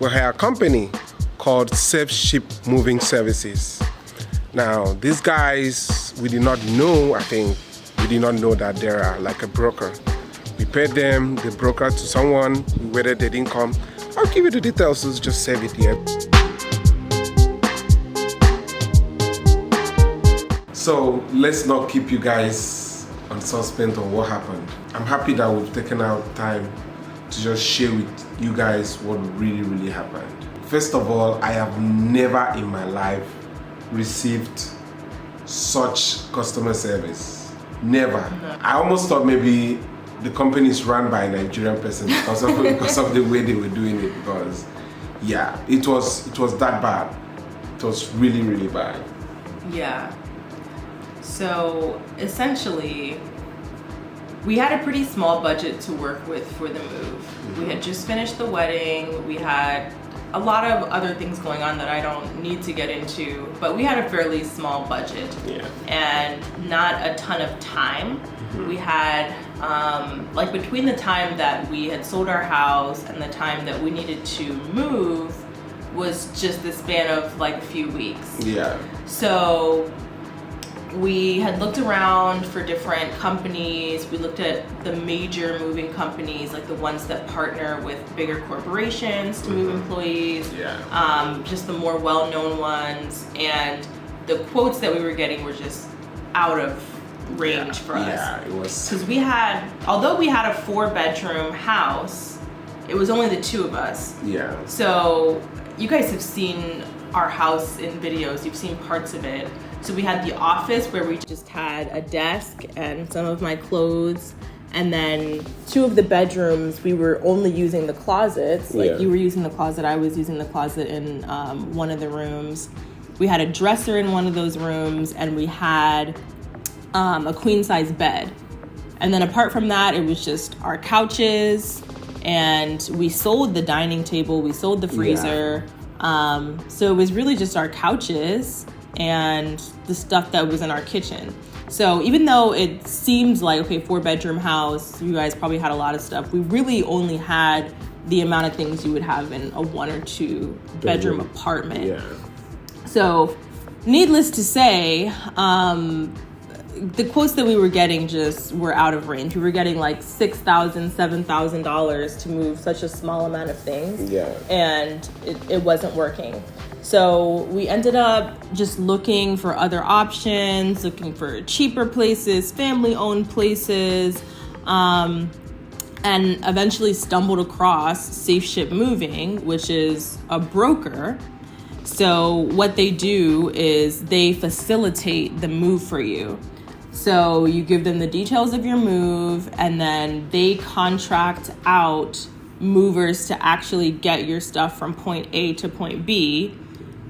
we hire a company called Safe Ship Moving Services. Now, these guys, we did not know that they're like a broker. We paid them, the broker, to someone. We waited, they didn't come. I'll give you the details, so just save it here. So let's not keep you guys on suspense on what happened. I'm happy that we've taken out time to just share with you guys what really happened. First of all, I have never in my life received such customer service. Never. I almost thought maybe the company is run by a Nigerian person because of the way they were doing it. Because yeah, it was that bad. It was really bad. Yeah. So essentially, we had a pretty small budget to work with for the move. We had just finished the wedding. We had a lot of other things going on that I don't need to get into, but we had a fairly small budget and not a ton of time. We had, like between the time that we had sold our house and the time that we needed to move was just the span of like a few weeks. Yeah. So we had looked around for different companies. We looked at the major moving companies, like the ones that partner with bigger corporations to move employees, just the more well-known ones. And the quotes that we were getting were just out of range for us. Yeah, it was. Because although we had a 4-bedroom house, it was only the two of us. Yeah. So you guys have seen our house in videos. You've seen parts of it. So we had the office where we just had a desk and some of my clothes. And then 2 of the bedrooms, we were only using the closets. Like you were using the closet, I was using the closet in one of the rooms. We had a dresser in one of those rooms, and we had a queen size bed. And then apart from that, it was just our couches, and we sold the dining table, we sold the freezer. So it was really just our couches and the stuff that was in our kitchen. So even though it seems like, okay, 4-bedroom house, you guys probably had a lot of stuff, we really only had the amount of things you would have in a 1 or 2 bedroom apartment. Yeah. So needless to say, the quotes that we were getting just were out of range. We were getting like $6,000, $7,000 to move such a small amount of things. Yeah. And it wasn't working. So we ended up just looking for other options, looking for cheaper places, family-owned places, and eventually stumbled across Safe Ship Moving, which is a broker. So what they do is they facilitate the move for you. So you give them the details of your move, and then they contract out movers to actually get your stuff from point A to point B.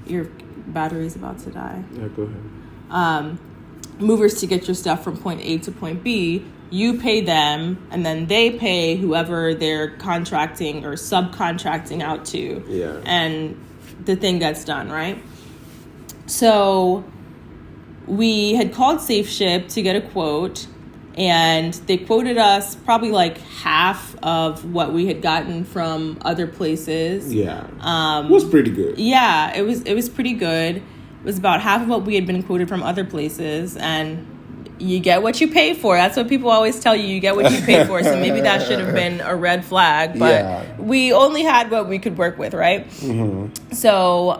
Your battery's about to die. Yeah, go ahead. Movers to get your stuff from point A to point B. You pay them, and then they pay whoever they're contracting or subcontracting out to. Yeah. And the thing gets done, right? So we had called Safe Ship to get a quote, and they quoted us probably like half of what we had gotten from other places. Yeah. It was pretty good. Yeah, it was pretty good. It was about half of what we had been quoted from other places, and you get what you pay for. That's what people always tell you. You get what you pay for. So maybe that should have been a red flag, but we only had what we could work with, right? Mm-hmm. So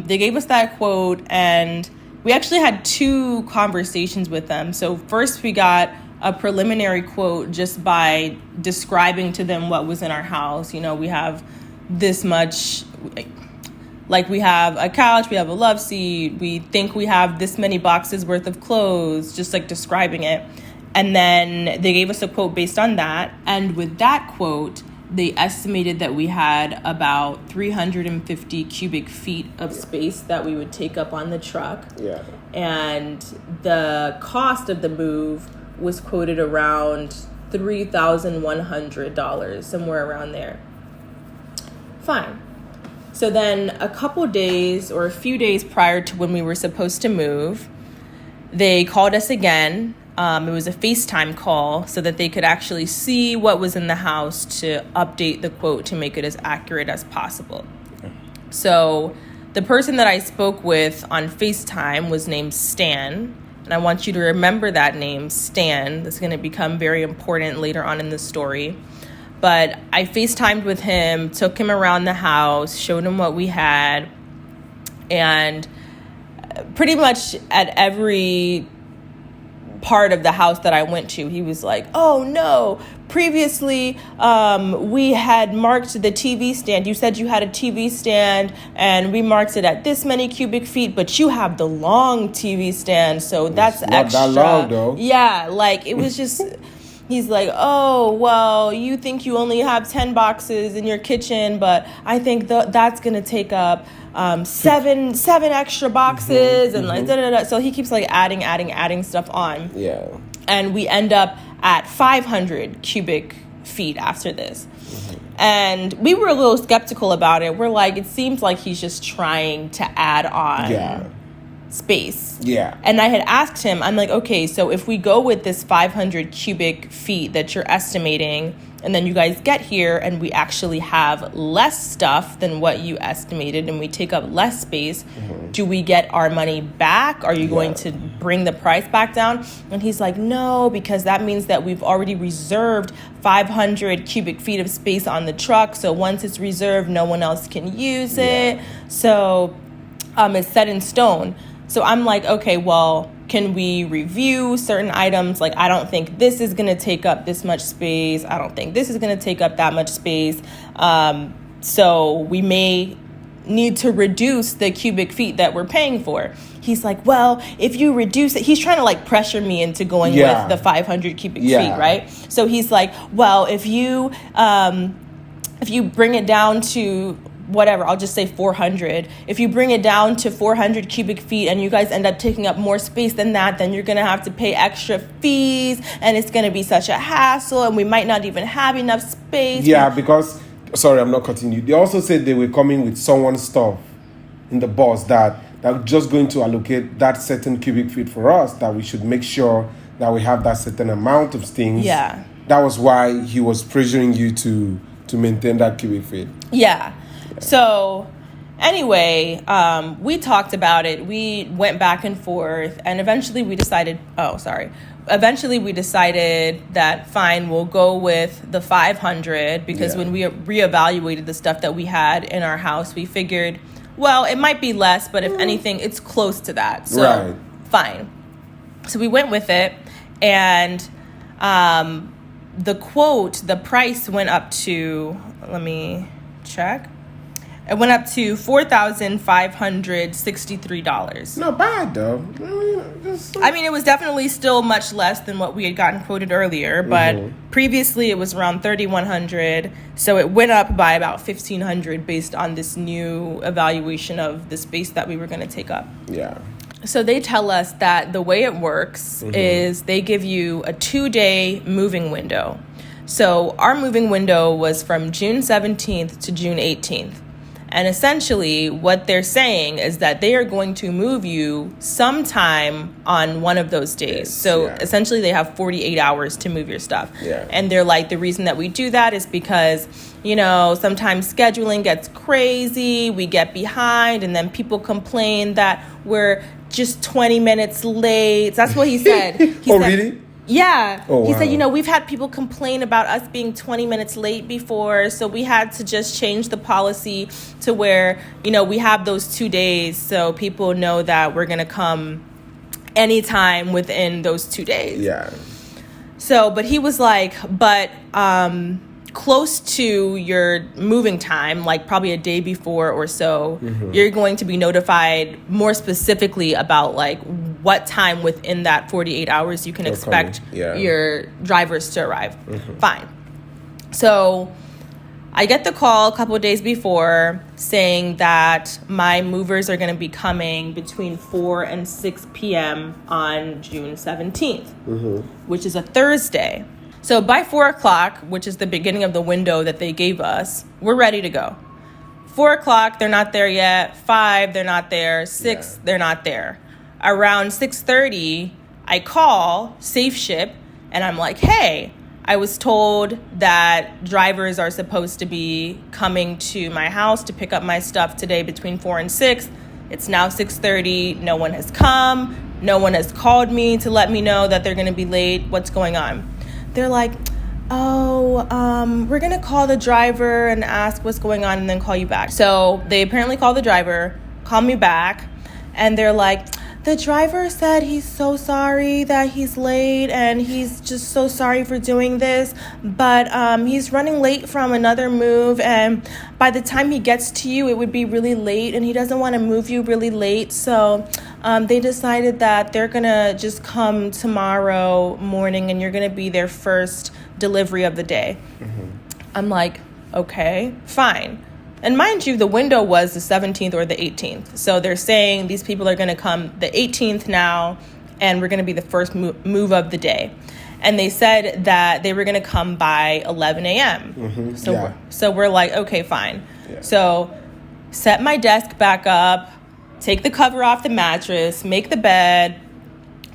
they gave us that quote, and we actually had 2 conversations with them. So first we got a preliminary quote just by describing to them what was in our house. You know, we have this much, like we have a couch, we have a love seat, we think we have this many boxes worth of clothes, just like describing it. And then they gave us a quote based on that. And with that quote, they estimated that we had about 350 cubic feet of space that we would take up on the truck. Yeah. And the cost of the move was quoted around $3,100, somewhere around there. Fine. So then a couple days or a few days prior to when we were supposed to move, they called us again. It was a FaceTime call so that they could actually see what was in the house to update the quote to make it as accurate as possible. So the person that I spoke with on FaceTime was named Stan. And I want you to remember that name, Stan. That's going to become very important later on in the story. But I FaceTimed with him, took him around the house, showed him what we had. And pretty much at every part of the house that I went to, he was like, oh no, previously we had marked the TV stand. You said you had a TV stand and we marked it at this many cubic feet, but you have the long TV stand, so that's not extra. that long, though. Yeah, like it was just he's like, oh, well, you think you only have 10 boxes in your kitchen, but I think that's going to take up seven extra boxes and like da-da-da. So he keeps like adding stuff on. Yeah. And we end up at 500 cubic feet after this. And we were a little skeptical about it. We're like, it seems like he's just trying to add on space. Yeah. And I had asked him, I'm like, okay, so if we go with this 500 cubic feet that you're estimating, and then you guys get here and we actually have less stuff than what you estimated and we take up less space, do we get our money back? Are you going to bring the price back down? And he's like, no, because that means that we've already reserved 500 cubic feet of space on the truck. So once it's reserved, no one else can use it. So it's set in stone. So I'm like, okay, well, can we review certain items? Like, I don't think this is going to take up this much space. I don't think this is going to take up that much space. So we may need to reduce the cubic feet that we're paying for. He's like, well, if you reduce it, he's trying to like pressure me into going with the 500 cubic feet, right? So he's like, well, if you bring it down to whatever, I'll just say 400. If you bring it down to 400 cubic feet and you guys end up taking up more space than that, then you're going to have to pay extra fees and it's going to be such a hassle and we might not even have enough space. Yeah, because, sorry, I'm not cutting you. They also said they were coming with someone's stuff in the bus that are just going to allocate that certain cubic feet for us, that we should make sure that we have that certain amount of things. Yeah. That was why he was pressuring you to maintain that cubic feet. Yeah. So anyway, we talked about it. We went back and forth and eventually we decided that fine, we'll go with the 500 because when we reevaluated the stuff that we had in our house, we figured, well, it might be less, but if anything, it's close to that. So fine. So we went with it and the price went up to, let me check. It went up to $4,563. Not bad, though. I mean, it was definitely still much less than what we had gotten quoted earlier, but previously it was around $3,100. So it went up by about $1,500 based on this new evaluation of the space that we were going to take up. Yeah. So they tell us that the way it works is they give you a 2-day moving window. So our moving window was from June 17th to June 18th. And essentially what they're saying is that they are going to move you sometime on one of those days. Essentially they have 48 hours to move your stuff. And they're like, the reason that we do that is because, you know, sometimes scheduling gets crazy, we get behind, and then people complain that we're just 20 minutes late. That's what he said. Really? Yeah. Oh, he wow. said, you know, we've had people complain about us being 20 minutes late before, so we had to just change the policy to where, you know, we have those 2 days so people know that we're going to come anytime within those 2 days. Yeah. So, but he was like, but close to your moving time, like probably a day before or so, you're going to be notified more specifically about like what time within that 48 hours you can expect your drivers to arrive. Fine. So I get the call a couple of days before saying that my movers are going to be coming between 4 and 6 p.m. on June 17th, which is a Thursday. So by 4 o'clock, which is the beginning of the window that they gave us, we're ready to go. 4 o'clock, they're not there yet. 5, they're not there. 6, they're not there. Around 6:30, I call Safe Ship and I'm like, hey, I was told that drivers are supposed to be coming to my house to pick up my stuff today between 4 and 6. It's now 6:30. No one has come. No one has called me to let me know that they're going to be late. What's going on? They're like, we're going to call the driver and ask what's going on and then call you back. So they apparently call the driver, call me back, and they're like, the driver said he's so sorry that he's late and he's just so sorry for doing this, but he's running late from another move, and by the time he gets to you, it would be really late, and he doesn't want to move you really late, so they decided that they're going to just come tomorrow morning and you're going to be their first delivery of the day. Mm-hmm. I'm like, okay, fine. And mind you, the window was the 17th or the 18th. So they're saying these people are going to come the 18th now, and we're going to be the first move of the day. And they said that they were going to come by 11 a.m. Mm-hmm. So we're like, okay, fine. Yeah. So set my desk back up, take the cover off the mattress, make the bed,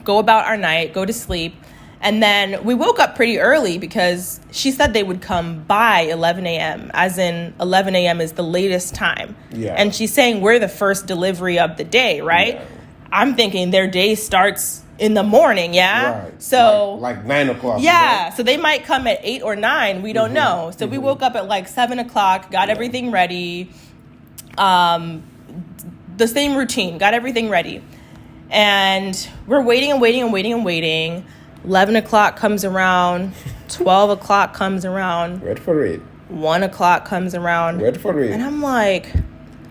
go about our night, go to sleep. And then we woke up pretty early because she said they would come by 11 a.m., as in 11 a.m. is the latest time. Yeah. And she's saying we're the first delivery of the day, right? Yeah. I'm thinking their day starts in the morning, yeah? Right. So like 9 o'clock. Yeah, right? So they might come at 8 or 9. We don't know. So we woke up at like 7 o'clock, got everything ready. The same routine, got everything ready. And we're waiting and waiting and waiting and waiting. 11 o'clock comes around, 12 o'clock comes around. Wait for it. 1 o'clock comes around. Wait for it. And I'm like,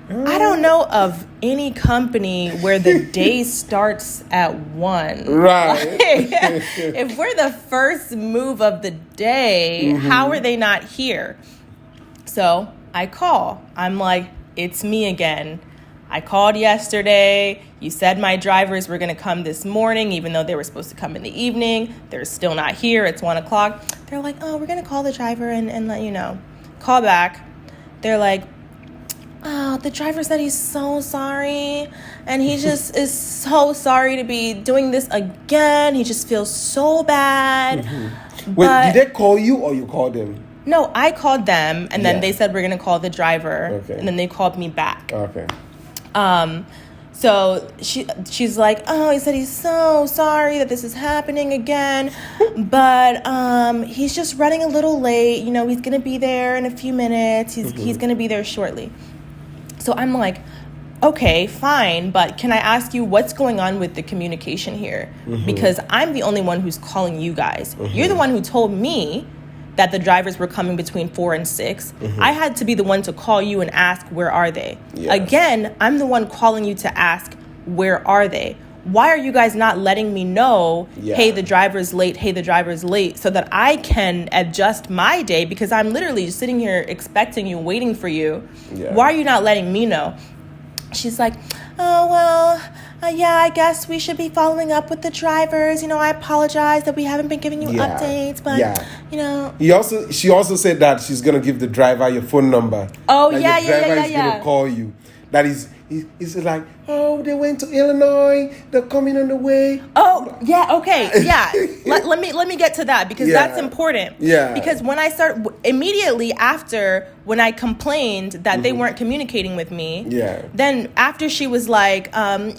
I don't know of any company where the day starts at 1. Right. Like, if we're the first move of the day, how are they not here? So I call. I'm like, it's me again. I called yesterday. You said my drivers were going to come this morning, even though they were supposed to come in the evening. They're still not here. It's 1 o'clock. They're like, oh, we're going to call the driver and let you know. Call back. They're like, oh, the driver said he's so sorry. And he just is so sorry to be doing this again. He just feels so bad. Mm-hmm. Wait, did they call you or you called them? No, I called them. And then they said we're going to call the driver. Okay. And then they called me back. Okay. So she's like, oh, he said he's so sorry that this is happening again, but he's just running a little late. You know, he's going to be there in a few minutes. He's going to be there shortly. So I'm like, okay, fine, but can I ask you what's going on with the communication here? Because I'm the only one who's calling you guys. You're the one who told me that the drivers were coming between 4 and 6. I had to be the one to call you and ask, where are they? Yes. Again, I'm the one calling you to ask, where are they? Why are you guys not letting me know, hey, the driver's late, hey, the driver's late, so that I can adjust my day? Because I'm literally just sitting here expecting you, waiting for you. Yeah. Why are you not letting me know? She's like, oh, well, I guess we should be following up with the drivers. You know, I apologize that we haven't been giving you updates, but, you know. She also said that she's going to give the driver your phone number. Oh, The driver is going to call you. That is, he's like, oh, they went to Illinois. They're coming on the way. Oh, yeah, okay, yeah. let me get to that because that's important. Yeah. Because when I immediately after when I complained that they weren't communicating with me, then after she was like, we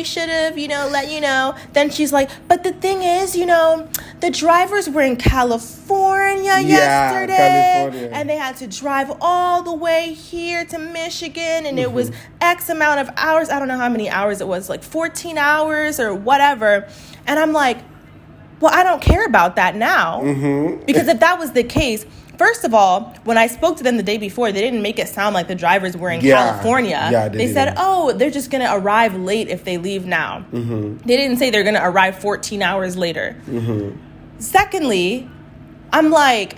should have, let you know. Then she's like, but the thing is, the drivers were in California yesterday, and they had to drive all the way here to Michigan, and it was X amount of hours. I don't know how many hours it was, like 14 hours or whatever. And I'm like, well, I don't care about that now. Because if that was the case, first of all, when I spoke to them the day before, they didn't make it sound like the drivers were in California. Yeah, they said, oh, they're just going to arrive late if they leave now. They didn't say they're going to arrive 14 hours later. Secondly, I'm like,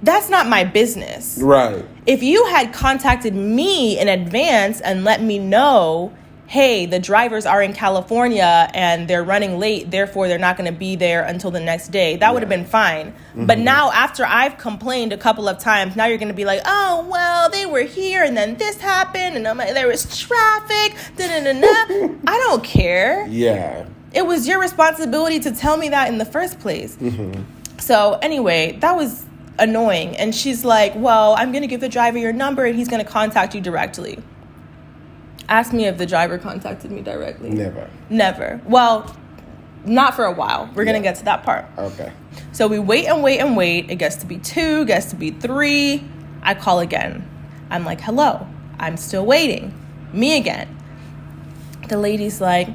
that's not my business. Right. If you had contacted me in advance and let me know, hey, the drivers are in California and they're running late, therefore they're not going to be there until the next day, that would have been fine. But now, after I've complained a couple of times, now you're going to be like, oh, well, they were here and then this happened and there was traffic. I don't care. Yeah. It was your responsibility to tell me that in the first place. So anyway, that was annoying. And she's like, well, I'm going to give the driver your number and he's going to contact you directly. Ask me if the driver contacted me directly. Never. Well, not for a while. We're going to get to that part. Okay. So we wait and wait and wait. It gets to be 2, gets to be 3. I call again. I'm like, hello, I'm still waiting. Me again. The lady's like,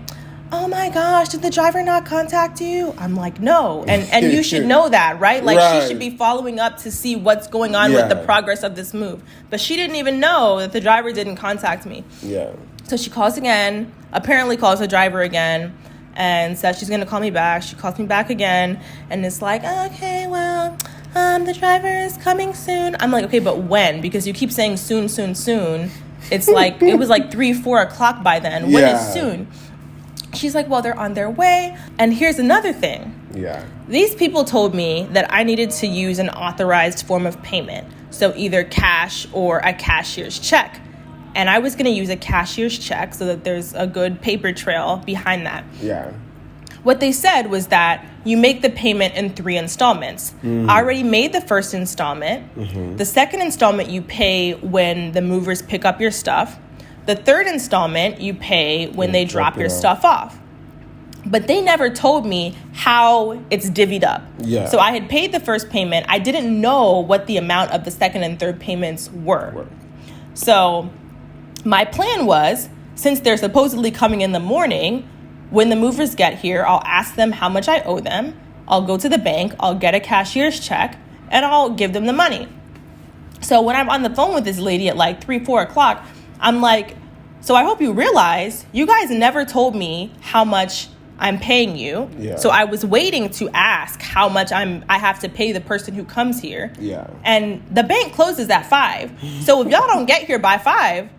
oh my gosh, did the driver not contact you? I'm like, no. And you should know that, right? Like, she should be following up to see what's going on with the progress of this move. But she didn't even know that the driver didn't contact me. Yeah. So she calls again, apparently calls the driver again, and says she's going to call me back. She calls me back again, and it's like, okay, well, the driver is coming soon. I'm like, okay, but when? Because you keep saying soon, soon, soon. It's like, it was like 3-4 o'clock by then. When is soon? She's like, well, they're on their way. And here's another thing. Yeah. These people told me that I needed to use an authorized form of payment. So either cash or a cashier's check. And I was going to use a cashier's check so that there's a good paper trail behind that. Yeah. What they said was that you make the payment in 3 installments. I already made the first installment. The second installment you pay when the movers pick up your stuff. The third installment you pay when they drop your stuff off. But they never told me how it's divvied up. Yeah. So I had paid the first payment. I didn't know what the amount of the second and third payments were. So my plan was, since they're supposedly coming in the morning, when the movers get here, I'll ask them how much I owe them. I'll go to the bank, I'll get a cashier's check, and I'll give them the money. So when I'm on the phone with this lady at like 3-4 o'clock, I'm like, so I hope you realize you guys never told me how much I'm paying you. Yeah. So I was waiting to ask how much I have to pay the person who comes here. Yeah. And the bank closes at 5. So if y'all don't get here by 5,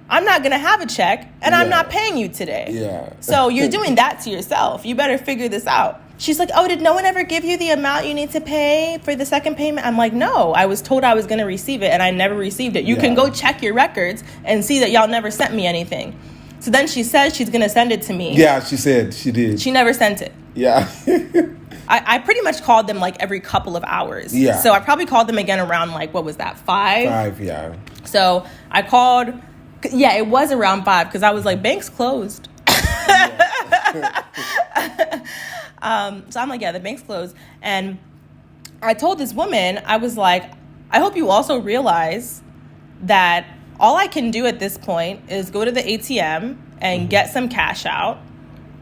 I'm not going to have a check and I'm not paying you today. Yeah. So you're doing that to yourself. You better figure this out. She's like, oh, did no one ever give you the amount you need to pay for the second payment? I'm like, no, I was told I was going to receive it and I never received it. You can go check your records and see that y'all never sent me anything. So then she says she's going to send it to me. Yeah, she said she did. She never sent it. Yeah. I pretty much called them like every couple of hours. Yeah. So I probably called them again around like, what was that, 5? 5, yeah. So I called, yeah, it was around 5 because I was like, bank's closed. So I'm like, yeah, the bank's closed. And I told this woman, I was like, I hope you also realize that all I can do at this point is go to the ATM and get some cash out.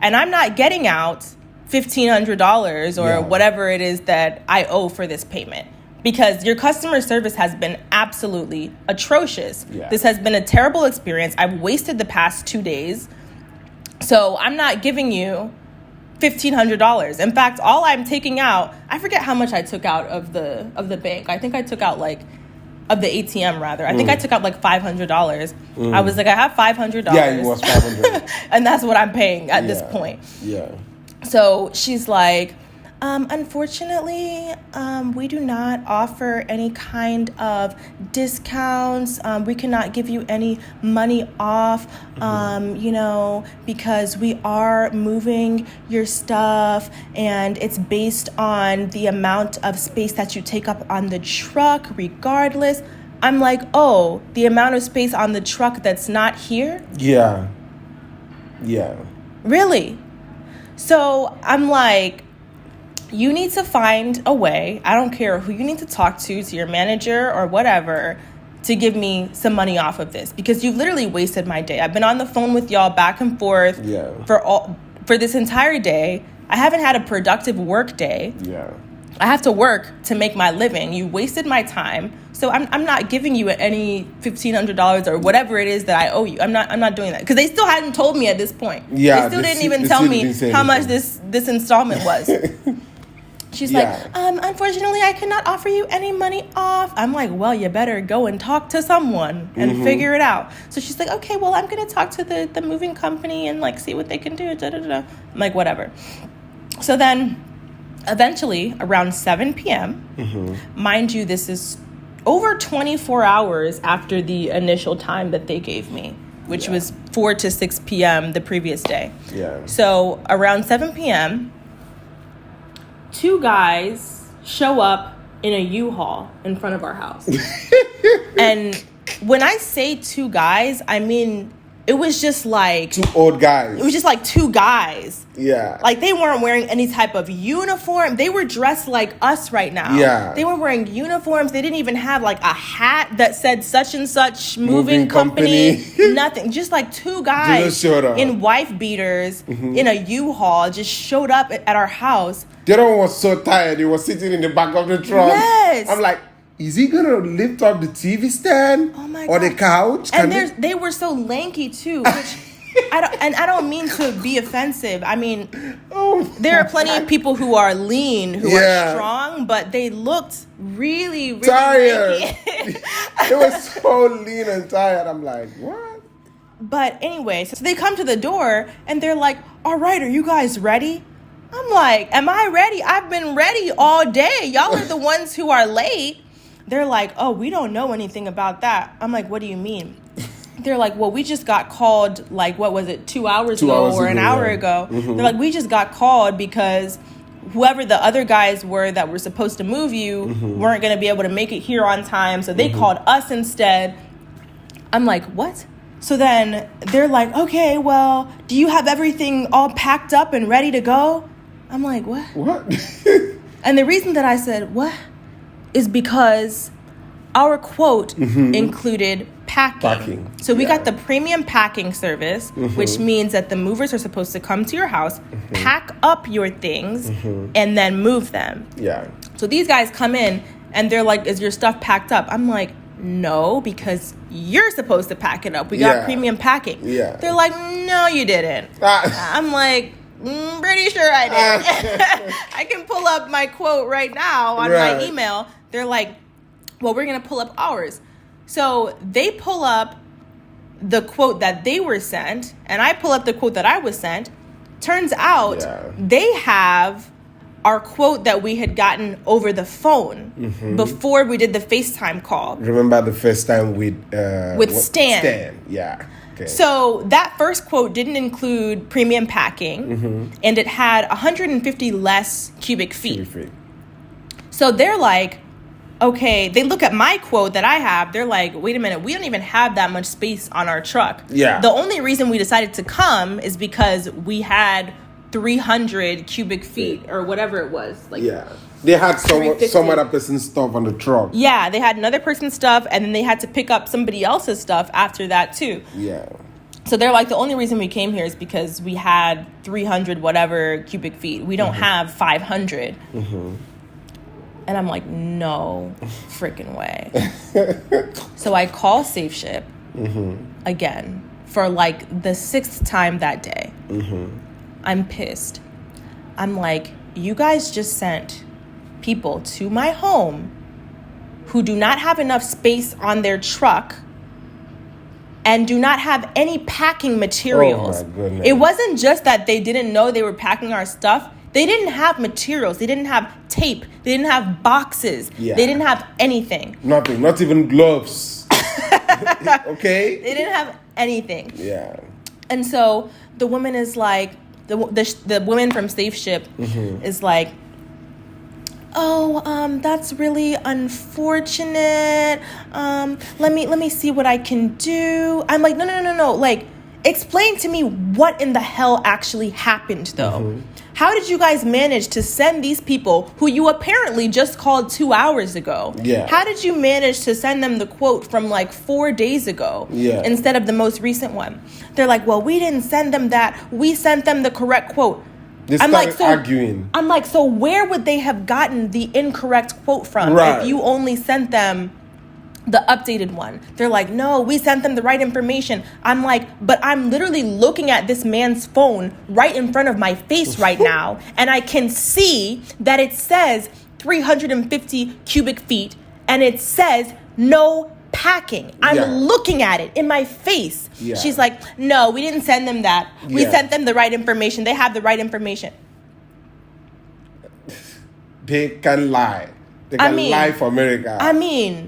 And I'm not getting out $1,500 or whatever it is that I owe for this payment. Because your customer service has been absolutely atrocious. Yeah. This has been a terrible experience. I've wasted the past 2 days. So I'm not giving you $1,500. In fact, all I'm taking out, I forget how much I took out of the bank. I think I took out like, of the ATM rather. I think I took out like $500. I was like, I have $500. Yeah, it was $500. And that's what I'm paying at this point. Yeah. So she's like, unfortunately, we do not offer any kind of discounts. We cannot give you any money off, because we are moving your stuff and it's based on the amount of space that you take up on the truck regardless. I'm like, oh, the amount of space on the truck that's not here? Yeah. Yeah. Really? So I'm like, you need to find a way, I don't care who you need to talk to your manager or whatever, to give me some money off of this. Because you've literally wasted my day. I've been on the phone with y'all back and forth for this entire day. I haven't had a productive work day. Yeah. I have to work to make my living. You wasted my time. So I'm not giving you any $1,500 or whatever it is that I owe you. I'm not doing that. Because they still hadn't told me at this point. Yeah, they still didn't even tell me how much this installment was. She's like, unfortunately, I cannot offer you any money off. I'm like, well, you better go and talk to someone and figure it out. So she's like, okay, well, I'm going to talk to the moving company and like see what they can do. I'm like, whatever. So then eventually around 7 p.m., mind you, this is over 24 hours after the initial time that they gave me, which was 4 to 6 p.m. the previous day. Yeah. So around 7 p.m., 2 guys show up in a U-Haul in front of our house. And when I say two guys, I mean, it was just like... Two old guys. It was just like two guys. Yeah. Like, they weren't wearing any type of uniform. They were dressed like us right now. Yeah. They were wearing uniforms. They didn't even have, like, a hat that said such and such moving company. Nothing. Just, like, two guys in wife beaters in a U-Haul just showed up at our house. The other one was so tired. He was sitting in the back of the truck. Yes. I'm like... Is he gonna lift up the TV stand or the couch? And they were so lanky too, which I don't mean to be offensive. I mean, there are plenty of people who are lean, who are strong, but they looked really, really tired. lanky. They were so lean and tired. I'm like, what? But anyway, so they come to the door and they're like, "All right, are you guys ready?" I'm like, "Am I ready? I've been ready all day. Y'all are the ones who are late." They're like, "Oh, we don't know anything about that." I'm like, "What do you mean?" They're like, "Well, we just got called, like, what was it, 2 hours ago or an hour ago?" They're like, "We just got called because whoever the other guys were that were supposed to move you weren't going to be able to make it here on time, so they called us instead." I'm like, "What?" So then they're like, "Okay, well, do you have everything all packed up and ready to go?" I'm like, "What?" What? And the reason that I said, "What?" is because our quote included packing. So we got the premium packing service, which means that the movers are supposed to come to your house, pack up your things, and then move them. Yeah. So these guys come in and they're like, "Is your stuff packed up?" I'm like, "No, because you're supposed to pack it up. We got premium packing." Yeah. They're like, "No, you didn't." I'm like, "Pretty sure I did." I can pull up my quote right now on my email. They're like, "Well, we're going to pull up ours." So they pull up the quote that they were sent, and I pull up the quote that I was sent. Turns out they have our quote that we had gotten over the phone before we did the FaceTime call. Remember the first time with Stan? Yeah. Okay. So that first quote didn't include premium packing, and it had 150 less cubic feet. So they're like, okay, they look at my quote that I have. They're like, "Wait a minute, we don't even have that much space on our truck." Yeah. The only reason we decided to come is because we had 300 cubic feet or whatever it was. Like, they had some other person's stuff on the truck. Yeah, they had another person's stuff, and then they had to pick up somebody else's stuff after that too. Yeah. So they're like, the only reason we came here is because we had 300 whatever cubic feet. We don't have 500. And I'm like, no freaking way. So I call Safe Ship again for like the 6th time that day. I'm pissed. I'm like, "You guys just sent people to my home who do not have enough space on their truck and do not have any packing materials." Oh my goodness. It wasn't just that they didn't know they were packing our stuff. They didn't have materials. They didn't have tape. They didn't have boxes. Yeah. They didn't have anything. Nothing. Not even gloves. Okay? They didn't have anything. Yeah. And so the woman is like, the woman from Safe Ship is like, "Oh, that's really unfortunate. Let me see what I can do." I'm like, no. Like, explain to me what in the hell actually happened, though. How did you guys manage to send these people who you apparently just called 2 hours ago? Yeah. How did you manage to send them the quote from like 4 days ago instead of the most recent one? They're like, "Well, we didn't send them that. We sent them the correct quote." They started arguing. I'm like, so where would they have gotten the incorrect quote from if you only sent them the updated one? They're like, "No, we sent them the right information." I'm like, but I'm literally looking at this man's phone right in front of my face right now, and I can see that it says 350 cubic feet, and it says no packing. I'm looking at it in my face. She's like, "No, we didn't send them that. We sent them the right information. They have the right information." They can lie. They can lie for America.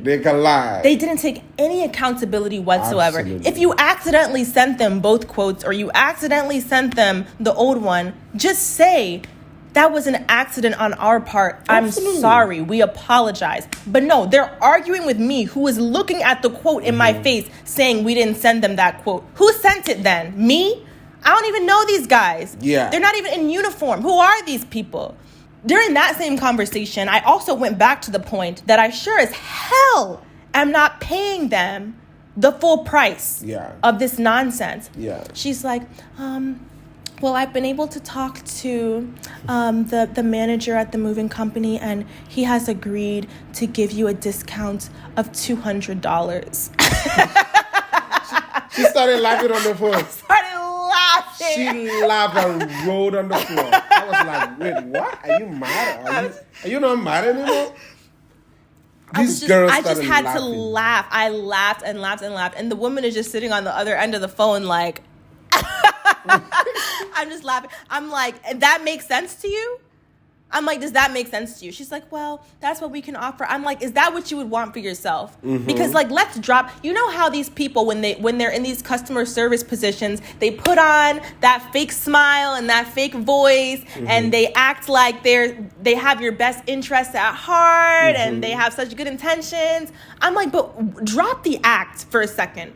They can lie. They didn't take any accountability whatsoever. Absolutely. If you accidentally sent them both quotes or you accidentally sent them the old one, just say, that was an accident on our part. Absolutely. I'm sorry. We apologize. But no, they're arguing with me, who is looking at the quote in my face, saying we didn't send them that quote. Who sent it then? Me? I don't even know these guys. Yeah. They're not even in uniform. Who are these people? During that same conversation, I also went back to the point that I sure as hell am not paying them the full price of this nonsense. Yeah. She's like, well, I've been able to talk to the manager at the moving company, and he has agreed to give you a discount of $200. She started laughing on the phone. Started laughing. She laughed and rolled on the floor. I was like, wait, what? Are you mad? Are you not mad anymore? I just had to laugh. I laughed and laughed and laughed. And the woman is just sitting on the other end of the phone like, I'm just laughing. I'm like, that makes sense to you? I'm like, does that make sense to you? She's like, well, that's what we can offer. I'm like, is that what you would want for yourself? Because like, let's drop, you know how these people, when they're in these customer service positions, they put on that fake smile and that fake voice, and they act like they have your best interests at heart, and they have such good intentions. I'm like, but drop the act for a second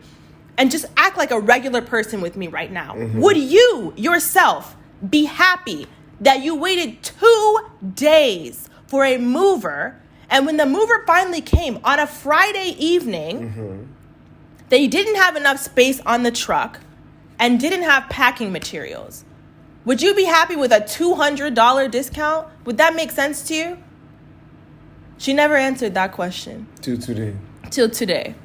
and just act like a regular person with me right now. Would you yourself be happy that you waited 2 days for a mover, and when the mover finally came on a Friday evening, they didn't have enough space on the truck and didn't have packing materials? Would you be happy with a $200 discount? Would that make sense to you? She never answered that question. Till today.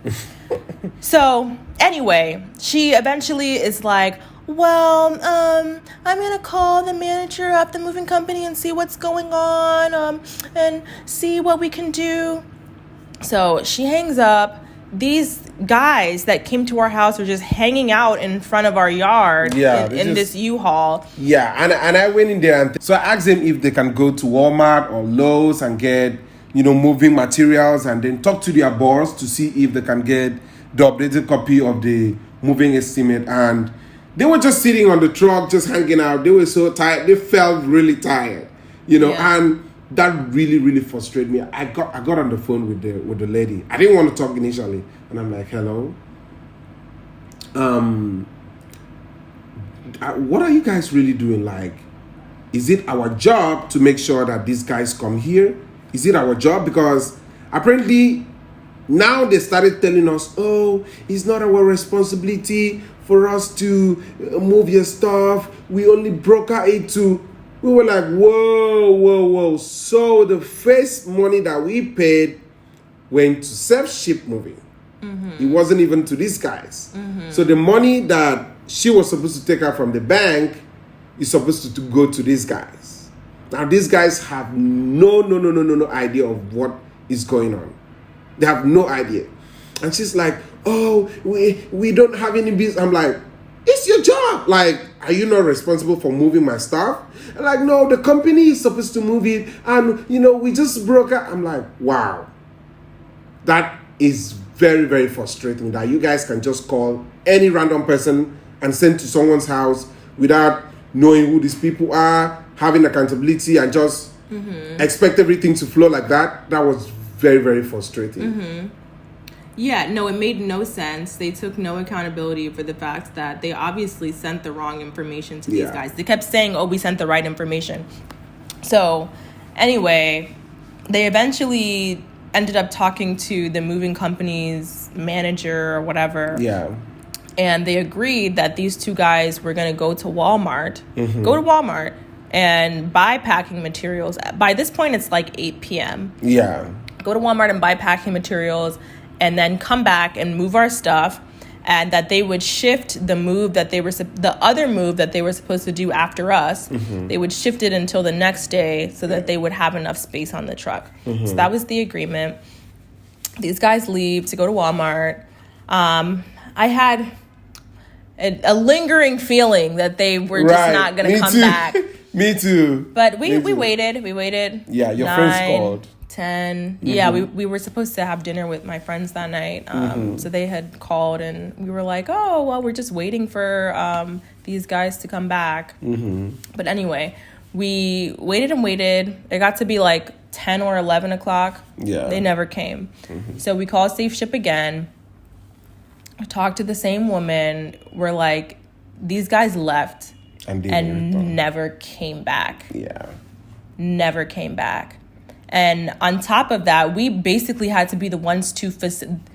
So anyway, she eventually is like, well, I'm going to call the manager of the moving company and see what's going on, and see what we can do. So she hangs up. These guys that came to our house were just hanging out in front of our yard in this U-Haul. Yeah, and I went in there, and so I asked them if they can go to Walmart or Lowe's and get, moving materials, and then talk to their boss to see if they can get the updated copy of the moving estimate. And they were just sitting on the truck, just hanging out. They were so tired. They felt really tired, and that really, really frustrated me. I got on the phone with the lady. I didn't want to talk initially, and I'm like, hello. What are you guys really doing? Like, is it our job to make sure that these guys come here? Is it our job? Because apparently now they started telling us, oh, it's not our responsibility for us to move your stuff. We only broker it to. We were like, whoa. So the first money that we paid went to self-ship moving. It wasn't even to these guys. So the money that she was supposed to take out from the bank is supposed to go to these guys. Now these guys have no idea of what is going on. They have no idea. And she's like, oh, we don't have any business. I'm like, it's your job. Like, are you not responsible for moving my stuff? And like, no, the company is supposed to move it. And, we just broke up. I'm like, wow. That is very, very frustrating that you guys can just call any random person and send to someone's house without knowing who these people are, having accountability, and just expect everything to flow like that. That was very, very frustrating. Yeah, no, it made no sense. They took no accountability for the fact that they obviously sent the wrong information to these guys. They kept saying, oh, we sent the right information. So anyway, they eventually ended up talking to the moving company's manager or whatever. Yeah. And they agreed that these two guys were going to go to Walmart, and buy packing materials. By this point, it's like 8 p.m. Yeah. Go to Walmart and buy packing materials, and then come back and move our stuff, and that they would shift the other move that they were supposed to do after us. They would shift it until the next day so that they would have enough space on the truck. So that was the agreement. These guys leave to go to Walmart. I had a lingering feeling that they were just not going to come back. Me too. But we waited. Yeah, your friends called. 10. Yeah, we were supposed to have dinner with my friends that night. So they had called, and we were like, oh, well, we're just waiting for these guys to come back. But anyway, We waited and waited. It got to be like 10 or 11 o'clock. Yeah. They never came. So we called Safe Ship again. I talked to the same woman. We're like, these guys left and never came back. Yeah. Never came back. And on top of that, we basically had to be the ones to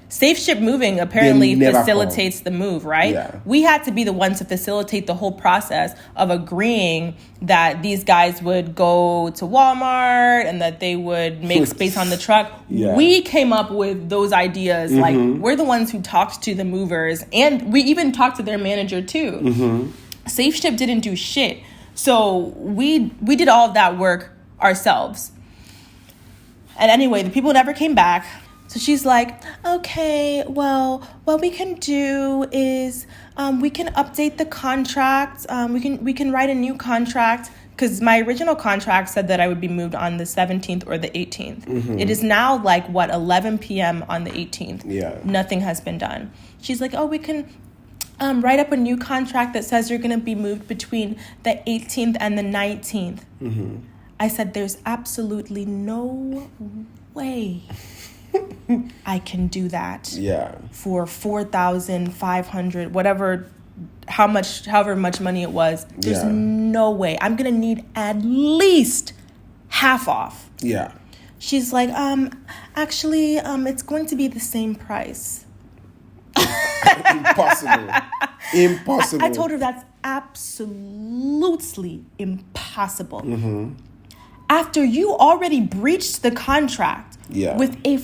Safe Ship moving apparently facilitates the move, right? Yeah. We had to be the ones to facilitate the whole process of agreeing that these guys would go to Walmart and that they would make space on the truck. Yeah. We came up with those ideas. Like, we're the ones who talked to the movers, and we even talked to their manager too. Safe Ship didn't do shit. So we did all of that work ourselves. And anyway, the people never came back. So she's like, okay, well, what we can do is we can update the contract. We can write a new contract, because my original contract said that I would be moved on the 17th or the 18th. It is now like, 11 p.m. on the 18th. Yeah. Nothing has been done. She's like, oh, we can write up a new contract that says you're going to be moved between the 18th and the 19th. I said, there's absolutely no way I can do that. Yeah. For $4,500, however much money it was. There's no way. I'm gonna need at least half off. Yeah. She's like, actually, it's going to be the same price. Impossible. Impossible. I told her that's absolutely impossible. After you already breached the contract with a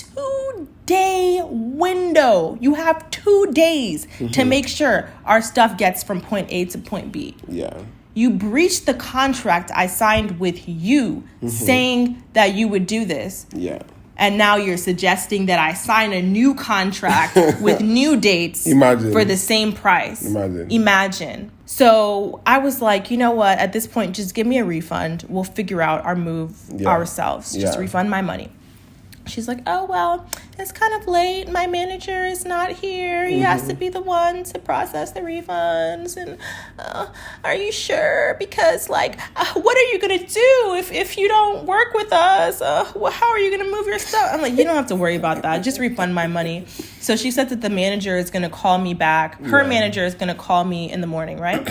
2-day window. You have 2 days to make sure our stuff gets from point A to point B. Yeah. You breached the contract I signed with you saying that you would do this. Yeah. And now you're suggesting that I sign a new contract with new dates for the same price. Imagine. So I was like, you know what? At this point, just give me a refund. We'll figure out our move ourselves. Just refund my money. She's like, oh, well, it's kind of late. My manager is not here. He has to be the one to process the refunds. And are you sure? Because, like, what are you going to do if you don't work with us? How are you going to move your stuff? I'm like, you don't have to worry about that. Just refund my money. So she said that the manager is going to call me back. Her manager is going to call me in the morning, right?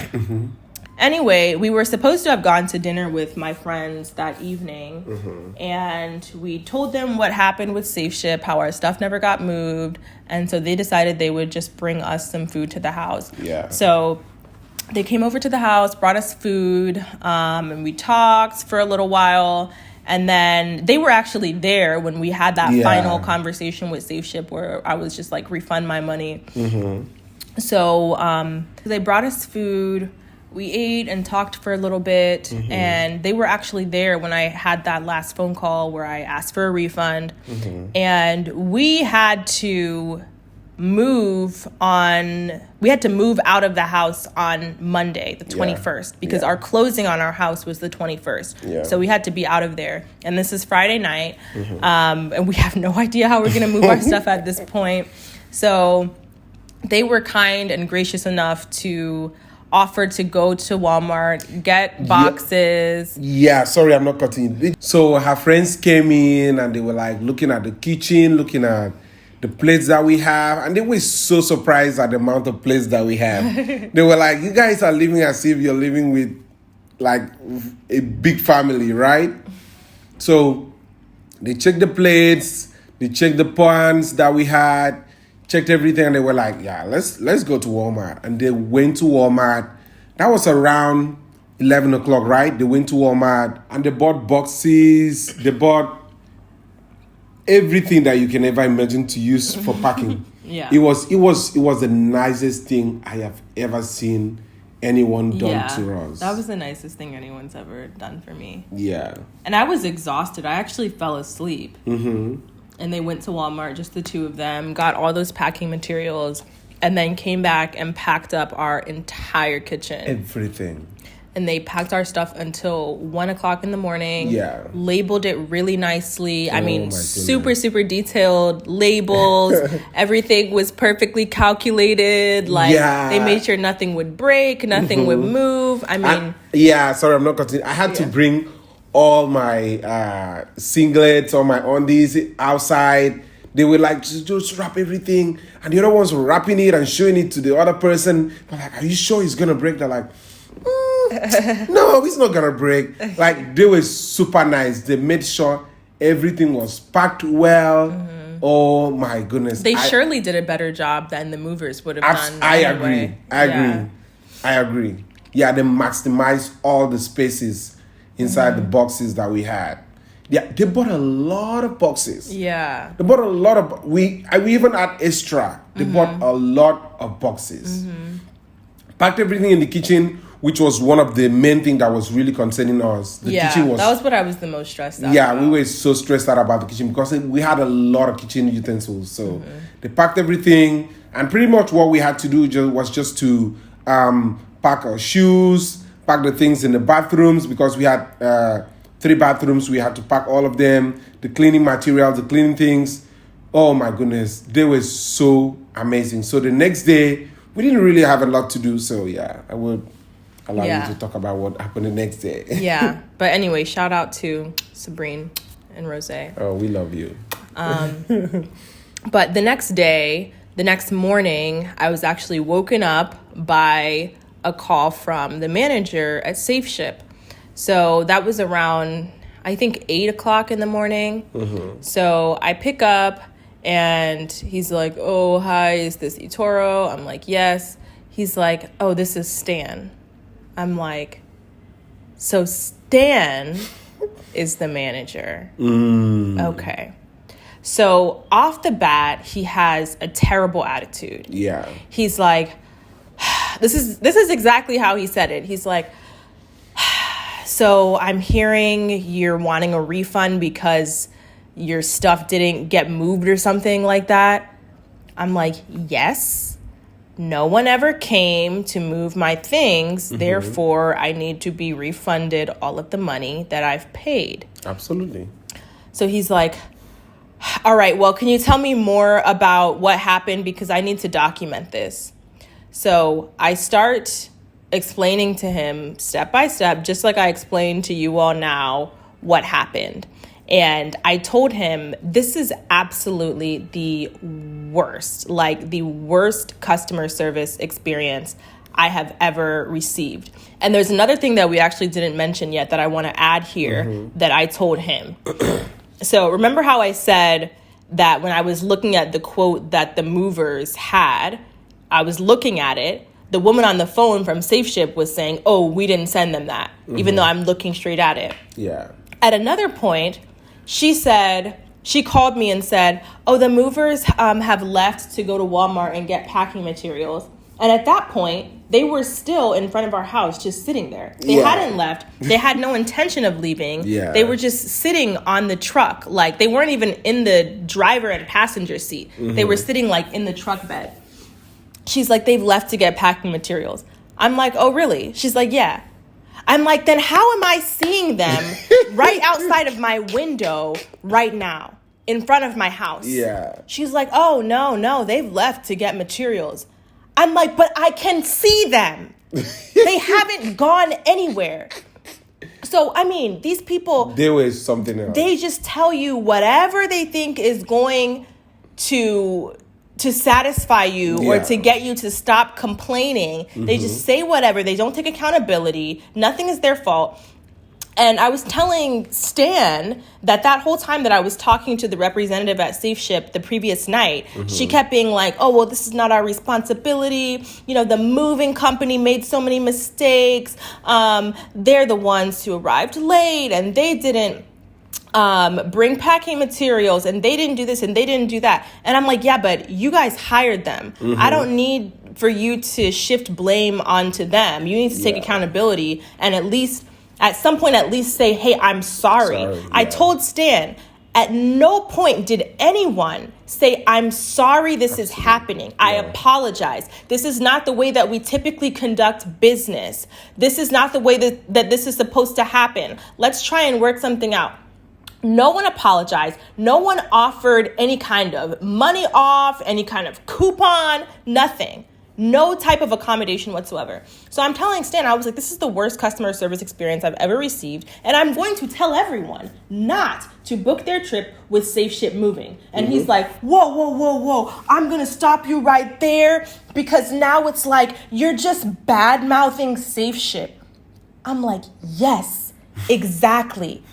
Anyway, we were supposed to have gone to dinner with my friends that evening, and we told them what happened with Safe Ship, how our stuff never got moved, and so they decided they would just bring us some food to the house. Yeah. So they came over to the house, brought us food, and we talked for a little while, and then they were actually there when we had that final conversation with Safe Ship where I was just like, refund my money. So they brought us food. We ate and talked for a little bit, and they were actually there when I had that last phone call where I asked for a refund. And we had to move out of the house on Monday, the 21st, because our closing on our house was the 21st. So we had to be out of there. And this is Friday night, and we have no idea how we're going to move our stuff at this point. So they were kind and gracious enough to offer to go to Walmart, get boxes. Yeah, sorry, I'm not cutting you. So her friends came in and they were like looking at the kitchen, looking at the plates that we have, and they were so surprised at the amount of plates that we have. They were like, you guys are living as if you're living with like a big family, right? So they checked the plates, they checked the pans that we had, checked everything, and they were like, yeah, let's go to Walmart. And they went to Walmart. That was around 11 o'clock, right? They went to Walmart and they bought boxes. They bought everything that you can ever imagine to use for packing. It was the nicest thing I have ever seen anyone done to us. That was the nicest thing anyone's ever done for me. Yeah. And I was exhausted. I actually fell asleep. And they went to Walmart, just the two of them, got all those packing materials, and then came back and packed up our entire kitchen. Everything. and they packed our stuff until 1 o'clock in the morning. Yeah. Labeled it really nicely. I mean, my super detailed labels. Everything was perfectly calculated. Like, they made sure nothing would break, nothing would move. I mean... sorry, I'm not continuing. I had to bring all my singlets, all my undies outside. They were like, just wrap everything. And the other ones were wrapping it and showing it to the other person. They're like, are you sure it's going to break? They're like, no, it's not going to break. Like, they were super nice. They made sure everything was packed well. Oh, my goodness. They surely did a better job than the movers would have done. I agree. Yeah, they maximized all the spaces inside the boxes that we had. Yeah, they bought a lot of boxes. Yeah. They bought a lot of... We even had extra. They bought a lot of boxes. Packed everything in the kitchen, which was one of the main things that was really concerning us. The kitchen was... that was what I was the most stressed out about. We were so stressed out about the kitchen because we had a lot of kitchen utensils. So they packed everything. And pretty much what we had to do was just to pack our shoes, pack the things in the bathrooms because we had... 3 bathrooms, we had to pack all of them, the cleaning materials, the cleaning things. Oh my goodness, they were so amazing. So the next day, we didn't really have a lot to do. So yeah, I would allow you to talk about what happened the next day. Yeah, but anyway, shout out to Sabrine and Rose. Oh, we love you. But the next morning, I was actually woken up by a call from the manager at SafeShip. So that was around, I think, 8 o'clock in the morning. So I pick up and he's like, oh, hi, is this Itoro? I'm like, yes. He's like, oh, this is Stan. I'm like, so Stan is the manager. Okay. So off the bat, he has a terrible attitude. Yeah. He's like, this is exactly how he said it. He's like, so I'm hearing you're wanting a refund because your stuff didn't get moved or something like that. I'm like, yes. No one ever came to move my things. Therefore, I need to be refunded all of the money that I've paid. Absolutely. So he's like, all right, well, can you tell me more about what happened? Because I need to document this. So I start explaining to him step by step, just like I explained to you all now, what happened. And I told him, this is absolutely the worst customer service experience I have ever received. And there's another thing that we actually didn't mention yet that I want to add here that I told him. So remember how I said that when I was looking at the quote that the movers had, I was looking at it. The woman on the phone from SafeShip was saying, oh, we didn't send them that, even though I'm looking straight at it. Yeah. At another point, she called me and said, oh, the movers have left to go to Walmart and get packing materials. And at that point, they were still in front of our house, just sitting there. They hadn't left. They had no intention of leaving. Yeah. They were just sitting on the truck. Like, they weren't even in the driver and passenger seat. They were sitting, like, in the truck bed. She's like, they've left to get packing materials. I'm like, oh, really? She's like, yeah. I'm like, then how am I seeing them right outside of my window right now in front of my house? Yeah. She's like, oh, no, they've left to get materials. I'm like, but I can see them. They haven't gone anywhere. So, I mean, these people... There was something else. They just tell you whatever they think is going to satisfy you or to get you to stop complaining. They just say whatever. They don't take accountability. Nothing is their fault. And I was telling Stan that whole time that I was talking to the representative at SafeShip the previous night, she kept being like, oh, well, this is not our responsibility. You know, the moving company made so many mistakes. They're the ones who arrived late and they didn't bring packing materials and they didn't do this and they didn't do that. And I'm like, yeah, but you guys hired them. I don't need for you to shift blame onto them. You need to take accountability and at some point, say, hey, I'm sorry. I told Stan, At no point did anyone say, I'm sorry this is happening. I apologize. This is not the way that we typically conduct business. This is not the way that this is supposed to happen. Let's try and work something out. No one apologized. No one offered any kind of money off, any kind of coupon, nothing. No type of accommodation whatsoever. So I'm telling Stan, I was like, this is the worst customer service experience I've ever received. And I'm going to tell everyone not to book their trip with SafeShip Moving. And he's like, whoa. I'm going to stop you right there because now it's like you're just bad-mouthing SafeShip. I'm like, yes, exactly.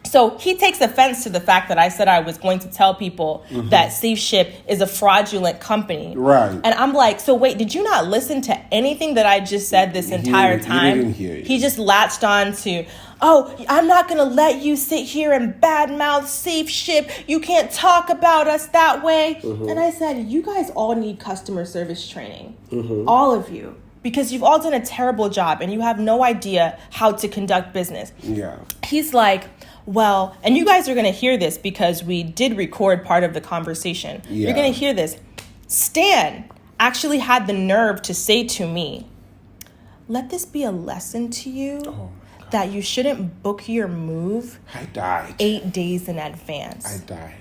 So he takes offense to the fact that I said I was going to tell people that SafeShip is a fraudulent company. Right. And I'm like, so wait, did you not listen to anything that I just said this entire time? He didn't hear you. He just latched on to, oh, I'm not going to let you sit here and badmouth SafeShip. You can't talk about us that way. And I said, you guys all need customer service training. All of you. Because you've all done a terrible job and you have no idea how to conduct business. Yeah. He's like, well, and you guys are going to hear this because we did record part of the conversation. Yeah. You're going to hear this. Stan actually had the nerve to say to me, let this be a lesson to you that you shouldn't book your move. I died. 8 days in advance. I died.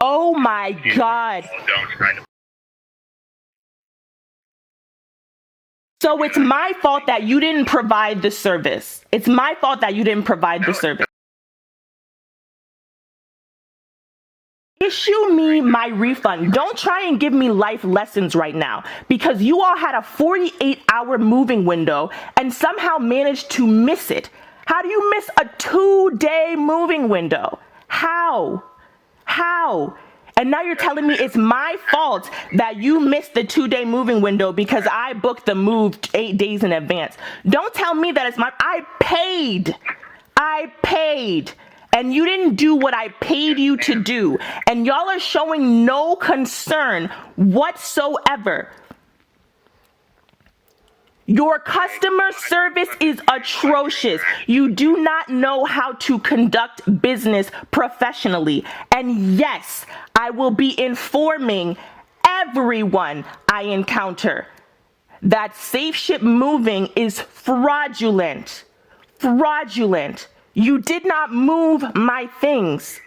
Oh my God. So it's my fault that you didn't provide the service. It's my fault that you didn't provide the service. Issue me my refund. Don't try and give me life lessons right now because you all had a 48-hour moving window and somehow managed to miss it. How do you miss a 2-day moving window? How? And now you're telling me it's my fault that you missed the 2-day moving window because I booked the move 8 days in advance. Don't tell me that it's I paid. And you didn't do what I paid you to do. And y'all are showing no concern whatsoever. Your customer service is atrocious. You do not know how to conduct business professionally. And yes, I will be informing everyone I encounter that SafeShip Moving is fraudulent. Fraudulent. You did not move my things.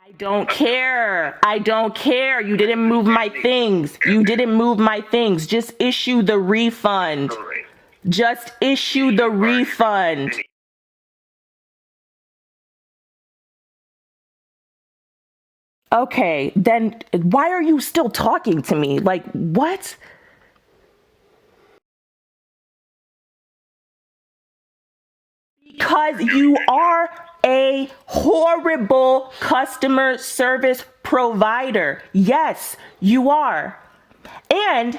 I don't care. You didn't move my things. Just issue the refund. Okay, then why are you still talking to me? Like, what? Because you are a horrible customer service provider. Yes, you are. And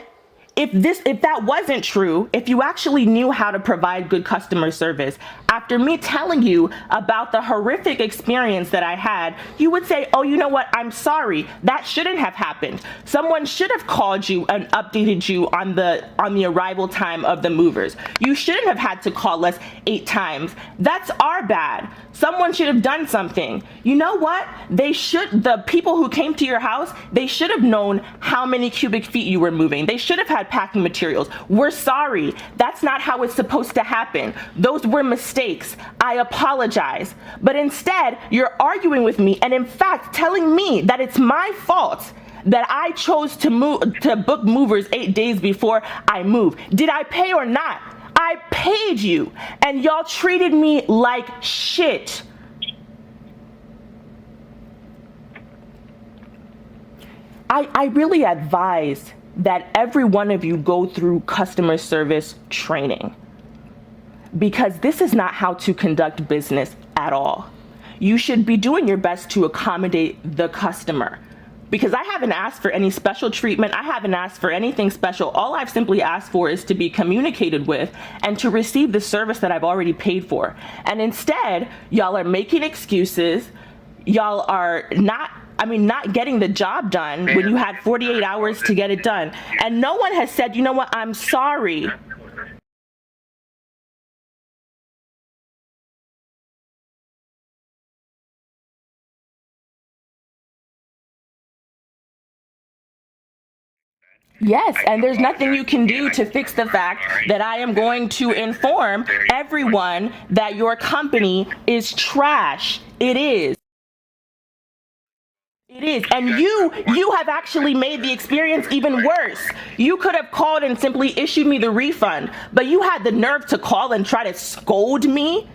if that wasn't true, if you actually knew how to provide good customer service, after me telling you about the horrific experience that I had, you would say, oh, you know what? I'm sorry. That shouldn't have happened. Someone should have called you and updated you on the arrival time of the movers. You shouldn't have had to call us 8 times. That's our bad. Someone should have done something. You know what? The people who came to your house, they should have known how many cubic feet you were moving. They should have had packing materials. We're sorry. That's not how it's supposed to happen. Those were mistakes. I apologize. But instead, you're arguing with me and in fact telling me that it's my fault that I chose to book movers 8 days before I move. Did I pay or not? I paid you and y'all treated me like shit. I really advise that every one of you go through customer service training because this is not how to conduct business at all. You should be doing your best to accommodate the customer. Because I haven't asked for any special treatment. I haven't asked for anything special. All I've simply asked for is to be communicated with and to receive the service that I've already paid for. And instead, y'all are making excuses. Y'all are not not getting the job done when you had 48 hours to get it done. And no one has said, you know what, I'm sorry. Yes, and there's nothing you can do to fix the fact that I am going to inform everyone that your company is trash. It is. It is. And you have actually made the experience even worse. You could have called and simply issued me the refund, but you had the nerve to call and try to scold me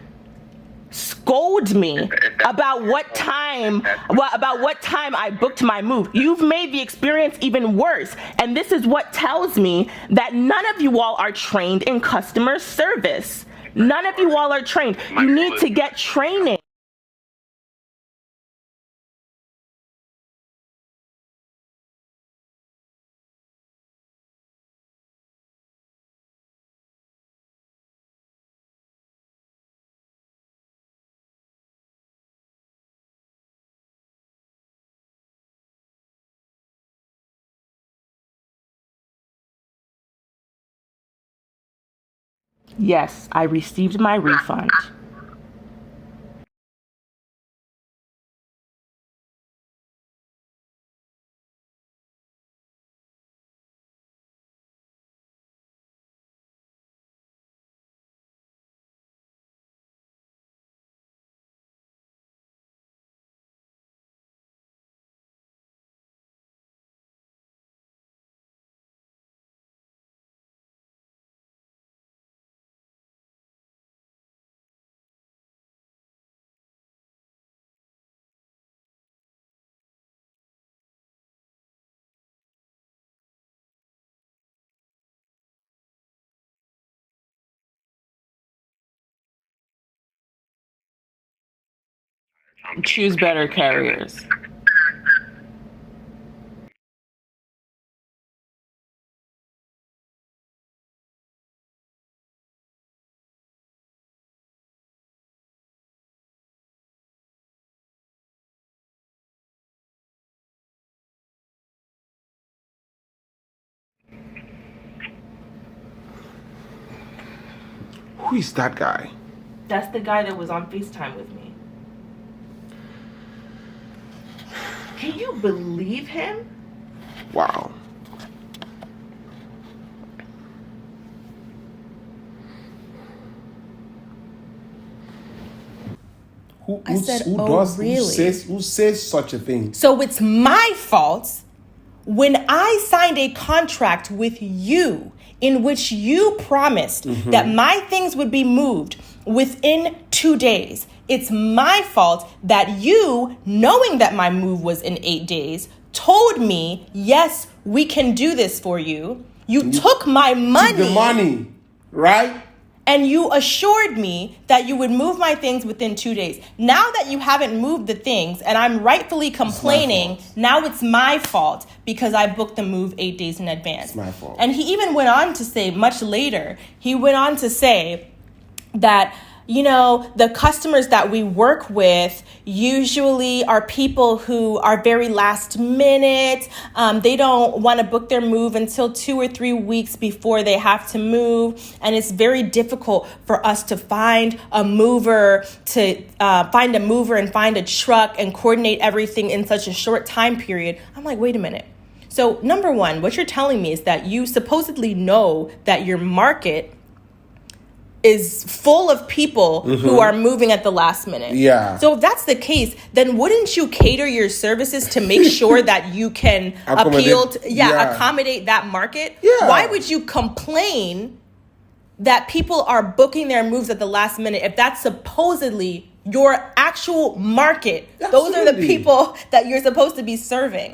about what time I booked my move. You've made the experience even worse. And this is what tells me that none of you all are trained in customer service. None of you all are trained. You need to get training. Yes, I received my refund. Choose better carriers. Who is that guy? That's the guy that was on FaceTime with me. Can you believe him? Wow. Who says such a thing? So it's my fault when I signed a contract with you in which you promised that my things would be moved within 2 days. It's my fault that you, knowing that my move was in 8 days, told me, yes, we can do this for you. You took my money. Took the money, right? And you assured me that you would move my things within 2 days. Now that you haven't moved the things and I'm rightfully complaining, now it's my fault because I booked the move 8 days in advance. It's my fault. And he even went on to say, much later, that, you know, the customers that we work with usually are people who are very last minute. They don't want to book their move until 2 or 3 weeks before they have to move. And it's very difficult for us to find a mover, and find a truck and coordinate everything in such a short time period. I'm like, wait a minute. So number one, what you're telling me is that you supposedly know that your market is full of people who are moving at the last minute. Yeah. So if that's the case, then wouldn't you cater your services to make sure that you can accommodate that market? Yeah. Why would you complain that people are booking their moves at the last minute if that's supposedly your actual market? Absolutely. Those are the people that you're supposed to be serving.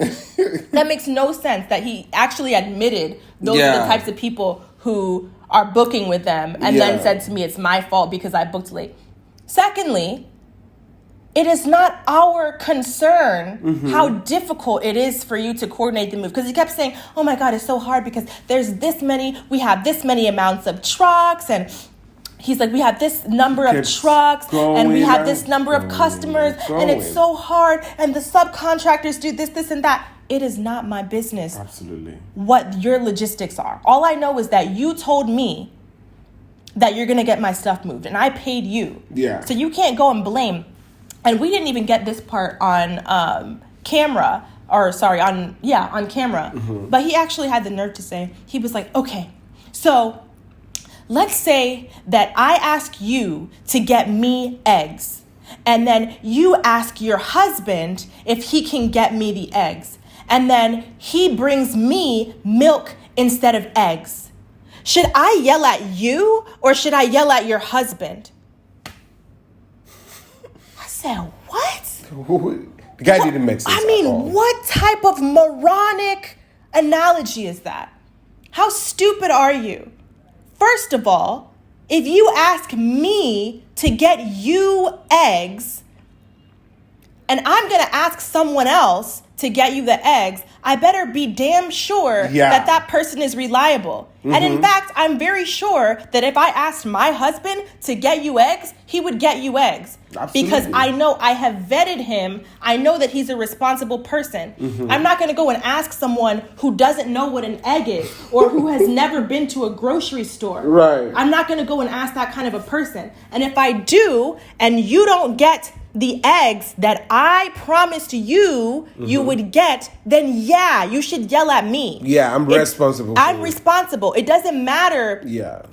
That makes no sense that he actually admitted those are the types of people who are booking with them and then said to me, it's my fault because I booked late. Secondly, it is not our concern how difficult it is for you to coordinate the move. Because he kept saying, oh my God, it's so hard because we have this many amounts of trucks and he's like, we have this number of trucks and we have this number of customers and it's so hard and the subcontractors do this and that. It is not my business. Absolutely. What your logistics are. All I know is that you told me that you're going to get my stuff moved and I paid you. Yeah. So you can't go and blame. And we didn't even get this part on camera on camera. Mm-hmm. But he actually had the nerve to say, he was like, okay, so let's say that I ask you to get me eggs and then you ask your husband if he can get me the eggs. And then he brings me milk instead of eggs. Should I yell at you or should I yell at your husband? I said, what? The guy didn't make sense. I mean, at all. What type of moronic analogy is that? How stupid are you? First of all, if you ask me to get you eggs and I'm going to ask someone else to get you the eggs, I better be damn sure that person is reliable. Mm-hmm. And in fact, I'm very sure that if I asked my husband to get you eggs, he would get you eggs. Absolutely. Because I know I have vetted him. I know that he's a responsible person. Mm-hmm. I'm not going to go and ask someone who doesn't know what an egg is or who has never been to a grocery store. Right. I'm not going to go and ask that kind of a person. And if I do, and you don't get the eggs that I promised you you would get, then you should yell at me. Yeah, I'm responsible. I'm responsible. It doesn't matter